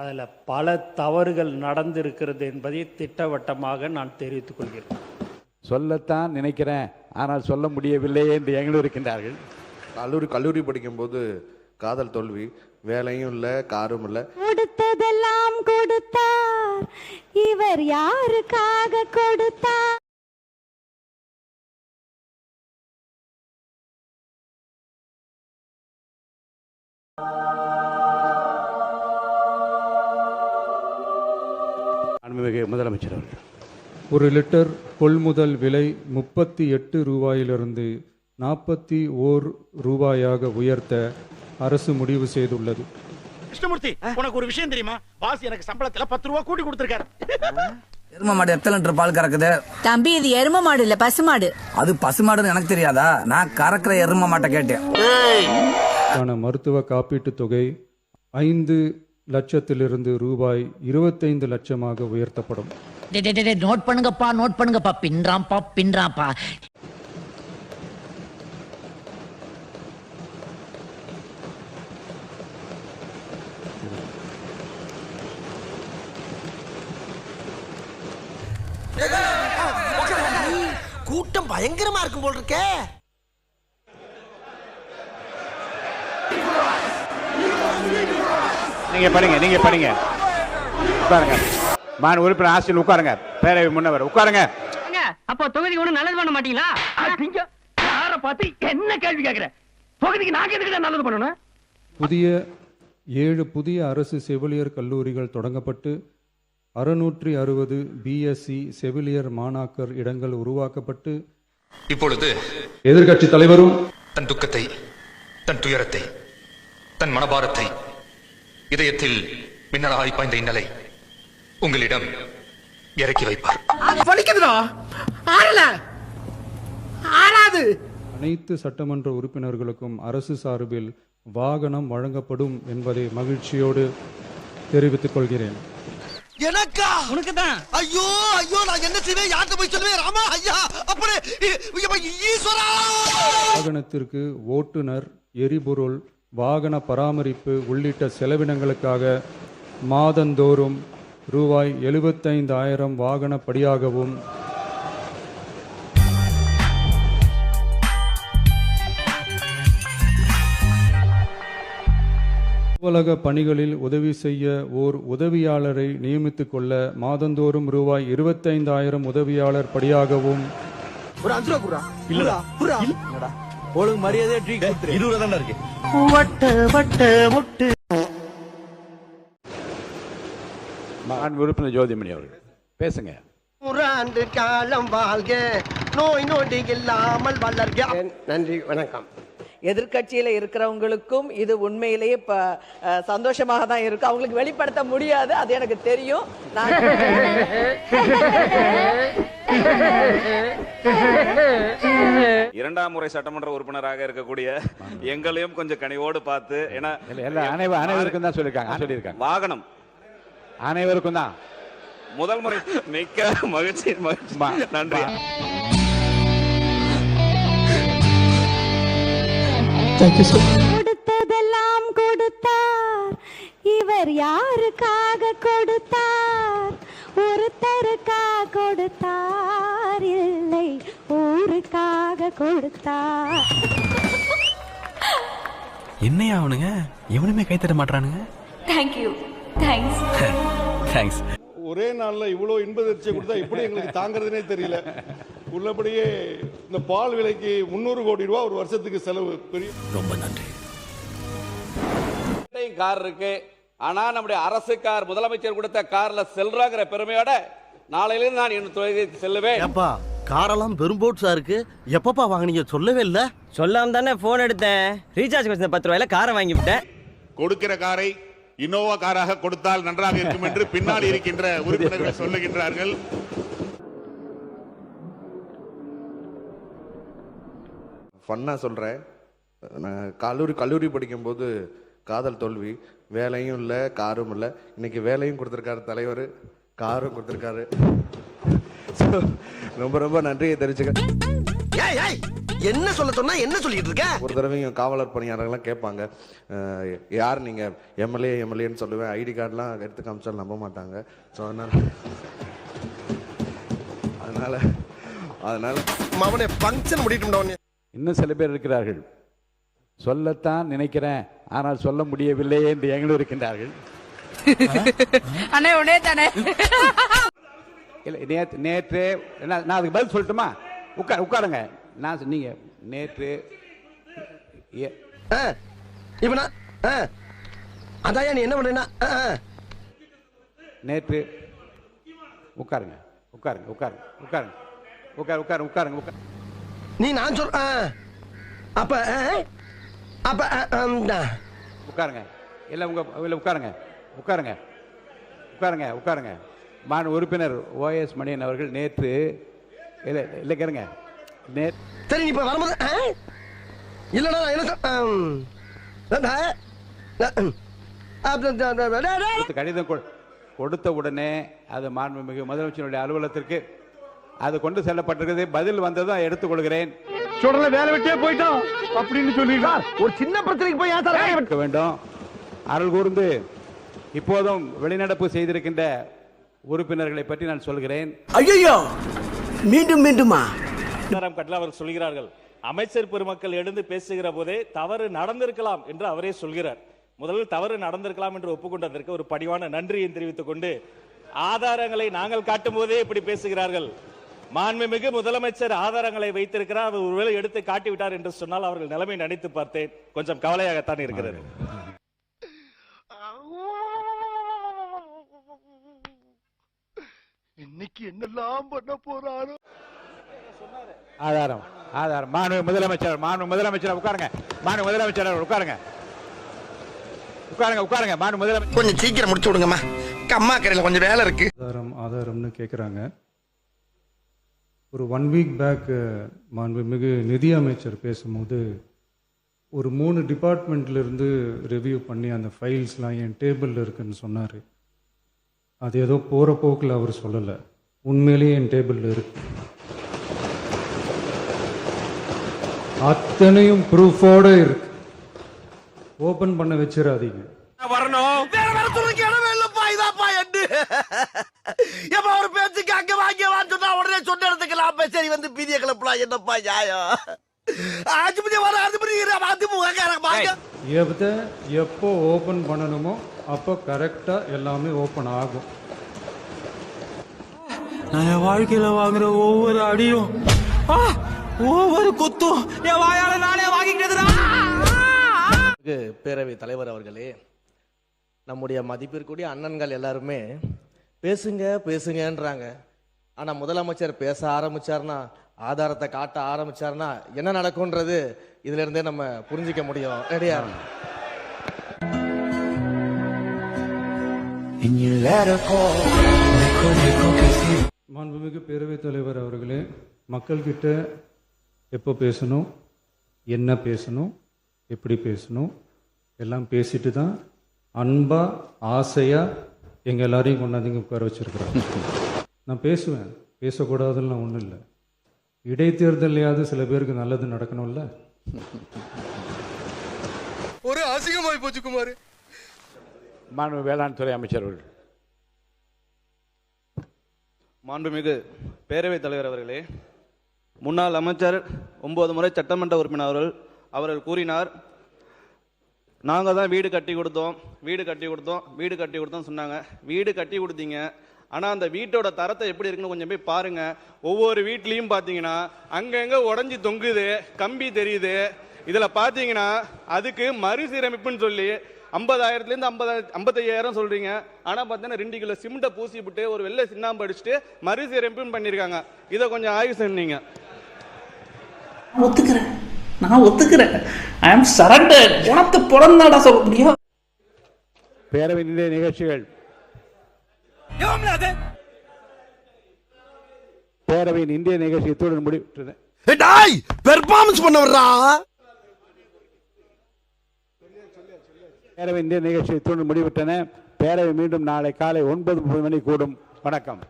அதில் பல தவறுகள் நடந்திருக்கிறது என்பதை திட்டவட்டமாக நான் தெரிவித்துக் கொள்கிறேன். சொல்லத்தான் நினைக்கிறேன், ஆனால் சொல்ல முடியவில்லை என்று எங்களும் இருக்கின்றார்கள். கல்லூரி படிக்கும்போது காதல் தோல்வி, வேலையும் இல்லை, காரும் இல்லை. கொடுத்ததெல்லாம் கொடுத்தார், இவர் யாருக்காக கொடுத்தார்? அன்புமிகு முதலமைச்சர் அவர்கள், 1 லிட்டர் கொள்முதல் விலை 38 ரூபாயிலிருந்து 41 ரூபாயாக உயர்த்த அரசு முடிவு செய்துள்ளது. கிருஷ்ணமூர்த்தி, உனக்கு ஒரு விஷயம் தெரியுமா? பாஸ் எனக்கு சம்பளத்துல 10 ரூபா கூட்டி கொடுத்திருக்காரு. எரும மாடு எத்தனை லிட்டர் பால் கறக்குது? தம்பி, இது எரும மாடு இல்ல, பசுமாடு. அது பசுமாடுன்னு எனக்கு தெரியாதா? நான் கறக்குற எரும மாட்டை கேட்டேன். மருத்துவ காப்பீட்டுத் தொகை 5 லட்சத்திலிருந்து ரூபாய் 25 லட்சமாக உயர்த்தப்படும். நோட் பண்ணுங்கப்பா, பின்றாம்பா. கூட்டம் பயங்கரமா இருக்கும் போல் இருக்கே. நீங்க படிங்க. உட்காருங்க. மான் உறுப்பினர் ஆசிரியர் உட்காருங்க. பேரவை முன்னவர் உட்காருங்க. அப்போ தொகுதிக்கு ஒண்ணு நல்லது பண்ண மாட்டீங்களா? யார பார்த்து என்ன கேள்வி கேக்குற? தொகுதிக்கு நாங்க எதுக்கு நல்லது பண்ணணும்? 7 புதிய அரசு செவிலியர் கல்லூரிகள் தொடங்கப்பட்டு 660 பிஎஸ்சி செவிலியர் மாணாக்கர் இடங்கள் உருவாக்கப்பட்டு இப்பொழுது எதிர்கட்சி தலைவரும் தன் துக்கத்தை, தன் துயரத்தை, தன் மனபாரத்தை இதயத்தில் மின்னலாய் பாய்ந்த இந்நிலை உங்களிடம் இறக்கி வைப்பார். அனைத்து சட்டமன்ற உறுப்பினர்களுக்கும் அரசு சார்பில் வாகனம் வழங்கப்படும் என்பதை மகிழ்ச்சியோடு தெரிவித்துக் கொள்கிறேன். எனக்கா? உனக்குதான். ஐயோ நான் என்ன செய்வேன்? யார்கிட்ட போய் சொல்லுவேன்? ராமா ஐயா, அப்படி ஈஸ்வரா. வாகனத்திற்கு ஓட்டுநர், எரிபொருள், வாகன பராமரிப்பு உள்ளிட்ட செலவினங்களுக்காக மாதந்தோறும் ரூபாய் 75,000 வாகன படியாகவும் அலுவலக பணிகளில் உதவி செய்ய ஓர் உதவியாளரை நியமித்துக் கொள்ள மாதந்தோறும் ரூபாய் 25,000 உதவியாளர் படியாகவும் ஒரு 5 ரூபா குறா. இல்லடா. ஒழுங்கு மரியாதையா ட்ரீ கொடுத்துரு. 20 தான இருக்கு. வட்டு. மான் உறுப்பினர் ஜோதிமணி அவர்கள் பேசுங்க. 100 ஆண்டு காலம் வாழ்க, நோய் நொடி இல்லாமல் வளர்க. நன்றி, வணக்கம். எதிர்கட்சியில இருக்கிறவங்களுக்கும் இது உண்மையிலேயே சந்தோஷமாக தான் இருக்கு. அவங்களுக்கு வெளிப்படுத்த முடியாது, அது எனக்கு தெரியும். இரண்டாம் முறை சட்டமன்ற உறுப்பினராக இருக்கக்கூடிய எங்களையும் கொஞ்சம் கனிவோடு பார்த்து, ஏன்னா அனைவருக்கும் தான் சொல்லியிருக்காங்க. வாகனம் அனைவருக்கும் தான். முதல் முறை மிக்க மகிழ்ச்சி. நன்றி. கொடுத்ததெல்லாம் கொடுத்தார், இவர் யாருக்காக கொடுத்தார்? ஒருத்தருக்காக கொடுத்தார், இல்லை ஊருக்காக கொடுத்தார். என்னையா அவனுங்க எவனுமே கை தட்ட மாட்டானுங்க. தேங்க்யூ. தேங்க்ஸ். ஒரே நாளில் இவ்வளோ இன்பதிர்ச்சியை கொடுத்தா எப்படி எங்களுக்கு தாங்கிறதுனே தெரியல. உள்ளபடியே இந்த பால் விலைக்கு 300 கோடி ரூபா ஒரு வருஷத்துக்கு செலவு. பெரிய ரொம்ப நன்றி. கார் இருக்கு, ஆனா நம்முடைய அரசு கார், முதலமைச்சர் கொடுத்த கார்ல செல்றாங்கிற பெருமையோட நாளையிலிருந்து நான் என் தொழிலுக்கு செல்லுவேன். ஏப்பா, காரெல்லாம் பெரும்போட்ஸா இருக்கு. எப்பப்பா வாங்குனீங்க? சொல்லவே இல்ல. சொல்லாம தானே போன் எடுத்தேன். ரீசார்ஜ் பண்ண 10 ரூபாயில காரை வாங்கி விட்டேன். கொடுக்கிற காரை இன்னோவா காராக கொடுத்தால் நன்றாக இருக்கும் என்று பின்னால் இருக்கின்ற உறுப்பினர்கள் சொல்லுகின்றார்கள். ஃபன்னா சொல்கிறேன். நான் கல்லூரி படிக்கும்போது காதல் தோல்வி, வேலையும் இல்லை, காரும் இல்லை. இன்னைக்கு வேலையும் கொடுத்துருக்காரு தலைவர், காரும் கொடுத்துருக்காரு. ரொம்ப ரொம்ப நன்றியை தெரிஞ்சுக்க. என்ன சொல்ல சொன்னா என்ன சொல்லிட்டு இருக்க? ஒரு தடவையும் காவலர் பணியாளர்கள்லாம் கேட்பாங்க, யார் நீங்கள் எம்எல்ஏன்னு சொல்லுவேன், ஐடி கார்டெலாம் எடுத்து காமிச்சாலும் நம்ப மாட்டாங்க. ஸோ அதனால் மவனே ஃபங்க்ஷன் முடிட்டும்டா. இன்னும் சில பேர் இருக்கிறார்கள், சொல்லத்தான் நினைக்கிறேன் ஆனால் சொல்ல முடியவில்லையே என்று எங்களும் இருக்கின்றார்கள். இல்லை நேற்று நான் அதுக்கு பதில் சொல்லட்டுமா? உட்காருங்க. நீங்க நேற்று இவனா அதான் நீ என்ன பண்றேன்னா நேற்று உட்காருங்க. நீ நான் சொல் அப்ப உட்காருங்க. இல்ல உட்காருங்க. மாநில உறுப்பினர் OS மணியன் அவர்கள் நேற்று இல்ல கேளுங்க. சரி நீ இப்ப வரும்போது இல்லடா கடிதம் கொடுத்த உடனே அது மாண்புமிகு முதலமைச்சருடைய அலுவலகத்திற்கு அது கொண்டு செல்லப்பட்டிருக்கிறது. பதில் வந்ததும் எடுத்துக்கொள்கிறேன். சொல்ற வேலை விட்டே போயிட்டோம் அப்படின்னு சொல்லிடுறார். ஒரு சின்ன பிரச்சனைக்கு போய் இருக்க வேண்டும். அருள் கூர்ந்து இப்போதும் வெளிநடப்பு செய்திருக்கின்ற உறுப்பினர்களை பற்றி நான் சொல்கிறேன். ஐயோ மீண்டுமா அவர் சொல்கிறார்கள், அமைச்சர் பெருமக்கள் எழுந்து பேசுகிற போதே தவறு நடந்திருக்கலாம் என்று அவரே சொல்கிறார். முதலில் தவறு நடந்திருக்கலாம் என்று ஒப்புக்கொண்டதற்கு ஒரு பணிவான நன்றியை தெரிவித்துக் கொண்டு, ஆதாரங்களை நாங்கள் காட்டும் போதே இப்படி பேசுகிறார்கள். மாண்புமிகு முதலமைச்சர் ஆதாரங்களை வைத்திருக்கிறார், அவர் ஒருவேளை எடுத்து காட்டிவிட்டார் என்று சொன்னால் அவர்கள் நிலைமை நினைத்து பார்த்தேன். கொஞ்சம் கவலையாகத்தான் இருக்கிறது. இன்னைக்கு என்னெல்லாம் பண்ண போறாரோ. ஆதாரம் மாண்புமிகு முதலமைச்சர் உட்காருங்க. மாண்புமிகு முதலமைச்சர் உட்காருங்க. மாண்புமிகு முதலமைச்சர் கொஞ்சம் சீக்கிரம் முடிச்சு விடுங்கம்மா, அம்மா கரையில கொஞ்சம் வேலை இருக்கு. ஆதாரம்னு கேட்குறாங்க. ஒரு 1 வீக் பேக் மாண்புமிகு நிதி அமைச்சர் பேசும்போது ஒரு 3 டிபார்ட்மெண்ட்லேருந்து ரிவ்யூ பண்ணி அந்த ஃபைல்ஸ்லாம் என் டேபிளில் இருக்குன்னு சொன்னார். அது ஏதோ போகிற போக்கில் அவர் சொல்லலை, உண்மையிலேயே என் டேபிளில் இருக்கு. அத்தனையும் ப்ரூஃபோடு இருக்கு. ஓபன் பண்ண வச்சிடாதீங்க. வரணும் வேற துறைக்கு இடமே இல்லப்பா. இதாப்பா எண்டு எப்ப ஒரு பேச்சுக்கு அங்க வாங்கியவான்னு சொன்னா உடனே சொன்ன இடத்துக்கு சரி வந்து பீதிய கிளப்பலாம். என்னப்பா நியாயம்? எப்போ ஓபன் பண்ணணுமோ அப்போ கரெக்டா எல்லாமே ஓபன் ஆகும். நான் என் வாழ்க்கையில வாங்குற ஒவ்வொரு அடியும் ஒவ்வொரு குத்தும் என் வாயால நானே வாங்கிக்கிட்டதுடா. பேரவை தலைவர் அவர்களே, நம்முடைய மதிப்பிற்குரிய அண்ணன்கள் எல்லாருமே பேசுங்கன்றாங்க. ஆனா முதலமைச்சர் பேச ஆரம்பிச்சார்னா, ஆதாரத்தை காட்ட ஆரம்பிச்சார்னா என்ன நடக்கும்ன்றது இதுல இருந்தே நம்ம புரிஞ்சிக்க முடியும். ரெடியா? மாண்புமிகு பேரவைத் தலைவர் அவர்களே, மக்கள்கிட்ட எப்போ பேசணும், என்ன பேசணும், எப்படி பேசணும் எல்லாம் பேசிட்டு தான் அன்பா ஆசையா எங்க எல்லாரையும் கொண்டாந்து உட்கார வச்சிருக்கிறாங்க. நான் பேசுவேன், பேசக்கூடாதுன்னு ஒன்றும் இல்லை. இடைத்தேர்தலையாவது சில பேருக்கு நல்லது நடக்கணும்ல. ஒரு அசிங்கமாய் போச்சு குமார். மாண்புமிகு வேளாண் துறை அமைச்சர் அவர்கள். மாண்புமிகு பேரவைத் தலைவர் அவர்களே, முன்னாள் அமைச்சர் 9 முறை சட்டமன்ற உறுப்பினர் அவர்கள் கூறினார், நாங்கள் தான் வீடு கட்டி கொடுத்தோம் சொன்னாங்க. வீடு கட்டி கொடுத்தீங்க, ஆனால் அந்த வீட்டோட தரத்தை எப்படி இருக்குன்னு கொஞ்சம் போய் பாருங்க. ஒவ்வொரு வீட்லேயும் பார்த்தீங்கன்னா அங்கங்கே உடஞ்சி தொங்குது, கம்பி தெரியுது. இதில் பார்த்தீங்கன்னா அதுக்கு மறுசீரமைப்புன்னு சொல்லி 50,000லேருந்து 55,000 சொல்றீங்க. ஆனால் பார்த்தீங்கன்னா 2 கிலோ சிமெண்ட்டை பூசி விட்டு ஒரு வெள்ளை சின்னாம்பு அடிச்சுட்டு மறுசீரமைப்புன்னு பண்ணியிருக்காங்க. இதை கொஞ்சம் ஆய்வு செஞ்சீங்க. நான் ஒத்துக்கிறேன். ஐ அம் சரண்டர். உனக்கு பிறந்தாடா சொல்ல முடியும். பேரவை நிகழ்ச்சிகள் பேரவையின் இந்திய நிகழ்ச்சி இத்துடன் முடிவுற்றது. பெர்ஃபார்மன்ஸ் பண்ண வர்றா. பேரவை இந்திய நிகழ்ச்சி இத்துடன் முடிவுற்றன. பேரவை மீண்டும் நாளை காலை 9:30 மணி கூடும். வணக்கம்.